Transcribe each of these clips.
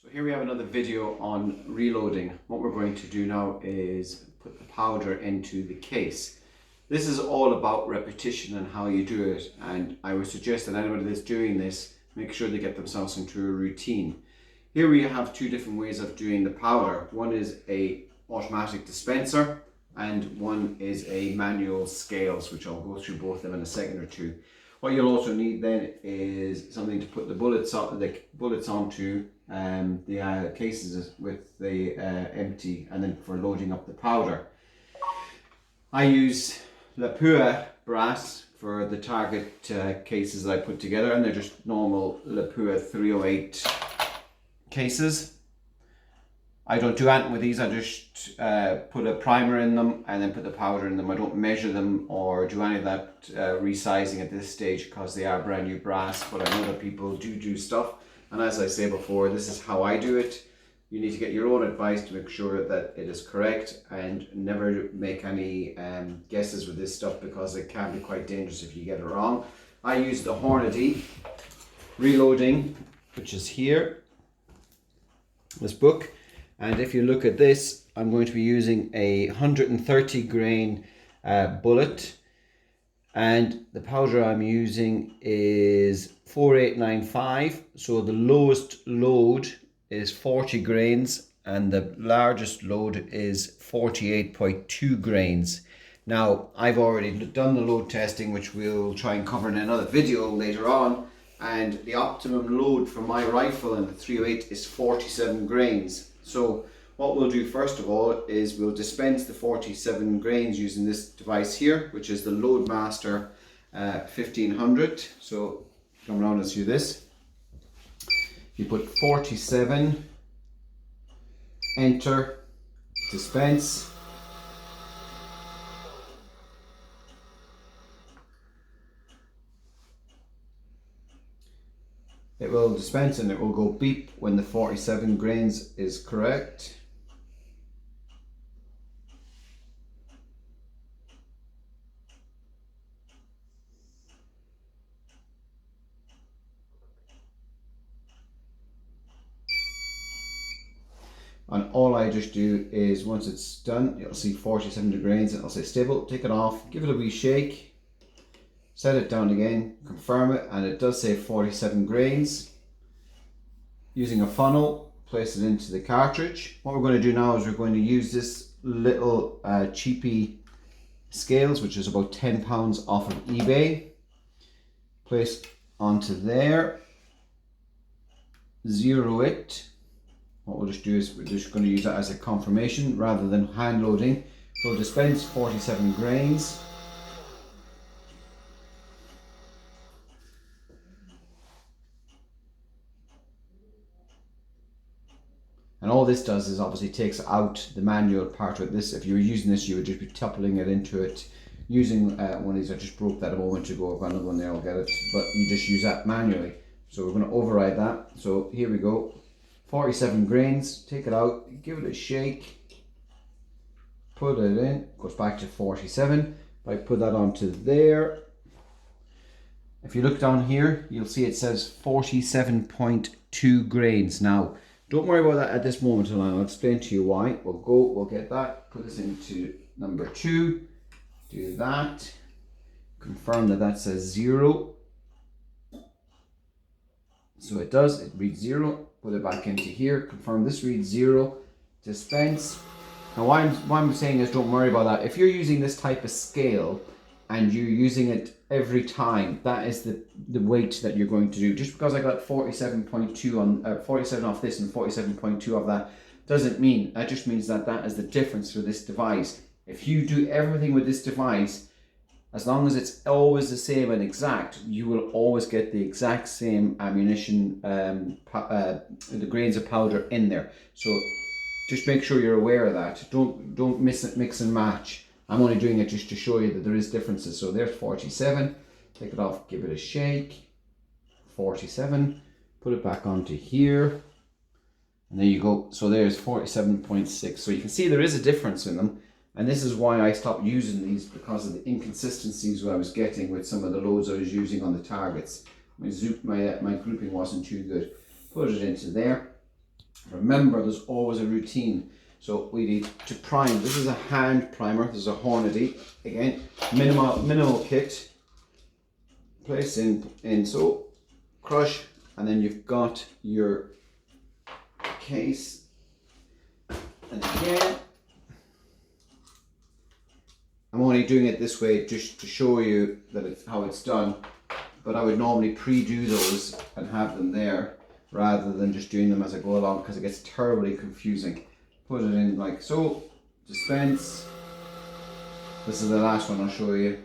So here we have another video on reloading. What we're going to do now is put the powder into the case. This is all about repetition and how you do it, and I would suggest that anybody that's doing this, make sure they get themselves into a routine. Here we have two different ways of doing the powder. One is a automatic dispenser and one is a manual scales, which I'll go through both of them in a second or two. What you'll also need then is something to put the bullets onto the cases with the empty, and then for loading up the powder. I use Lapua brass for the target cases that I put together, and they're just normal Lapua 308 cases. I don't do anything with these. I just put a primer in them and then put the powder in them. I don't measure them or do any of that resizing at this stage because they are brand new brass, but I know that people do stuff. And as I say before, this is how I do it. You need to get your own advice to make sure that it is correct, and never make any guesses with this stuff because it can be quite dangerous if you get it wrong. I use the Hornady Reloading, which is here, this book. And if you look at this, I'm going to be using a 130 grain bullet, and the powder I'm using is 4895. So the lowest load is 40 grains and the largest load is 48.2 grains. Now, I've already done the load testing, which we'll try and cover in another video later on, and the optimum load for my rifle in the 308 is 47 grains. So what we'll do first of all is we'll dispense the 47 grains using this device here, which is the Loadmaster 1500. So come around and see this. You put 47, enter, dispense. It will dispense and it will go beep when the 47 grains is correct. And all I just do is, once it's done, you'll see 47 grains and it'll say stable. Take it off, give it a wee shake. Set it down again, confirm it, and it does say 47 grains. Using a funnel, place it into the cartridge. What we're going to do now is we're going to use this little cheapy scales, which is about £10 off of eBay. Place onto there, zero it. What we'll just do is we're just going to use that as a confirmation rather than hand loading. We'll dispense 47 grains. And all this does is obviously takes out the manual part of this. If you were using this, you would just be toppling it into it. Using one of these, I just broke that a moment ago. I've got another one there, I'll get it. But you just use that manually. So we're going to override that. So here we go. 47 grains, take it out, give it a shake. Put it in, goes back to 47. If I put that onto there. If you look down here, you'll see it says 47.2 grains. Now, don't worry about that at this moment in time. I'll explain to you why. We'll get that, put this into number 2, do that, confirm that that says 0. So it does, it reads 0, put it back into here, confirm this reads 0, dispense. Now what I'm saying is don't worry about that. If you're using this type of scale and you're using it every time, that is the weight that you're going to do. Just because I got 47.2 on 47 off this and 47.2 off that doesn't mean, that just means that that is the difference for this device. If you do everything with this device, as long as it's always the same and exact, you will always get the exact same ammunition, the grains of powder in there. So just make sure you're aware of that. Don't mix and match. I'm only doing it just to show you that there is differences. So there's 47, take it off, give it a shake, 47, put it back onto here, and there you go. So there's 47.6. So you can see there is a difference in them, and this is why I stopped using these, because of the inconsistencies I was getting with some of the loads I was using on the targets. My grouping wasn't too good. Put it into there. Remember, there's always a routine. So we need to prime. This is a hand primer. This is a Hornady. Again, minimal kit. Place in so, crush, and then you've got your case. And again, I'm only doing it this way just to show you that it's how it's done. But I would normally pre-do those and have them there rather than just doing them as I go along, because it gets terribly confusing. Put it in like so, dispense. This is the last one I'll show you.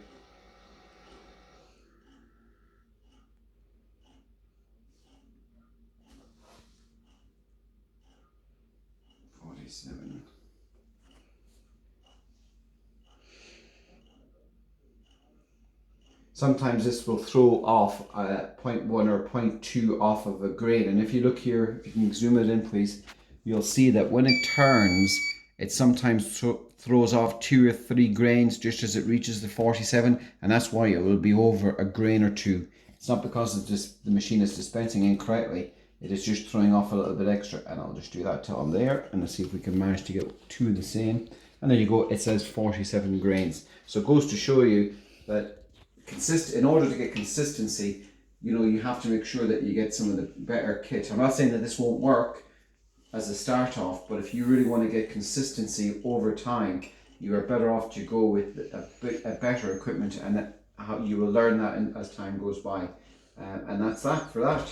Sometimes this will throw off 0.1 or 0.2 off of a grain, and if you look here, if you can zoom it in please, you'll see that when it turns, it sometimes throws off 2 or 3 grains just as it reaches the 47, and that's why it will be over a grain or 2. It's not because it's just the machine is dispensing incorrectly, it is just throwing off a little bit extra. And I'll just do that till I'm there, and let's see if we can manage to get 2 the same. And there you go, it says 47 grains. So it goes to show you that in order to get consistency, you know, you have to make sure that you get some of the better kit. I'm not saying that this won't work as a start off, but if you really want to get consistency over time, you are better off to go with a better equipment, and how you will learn that as time goes by. And that's that for that.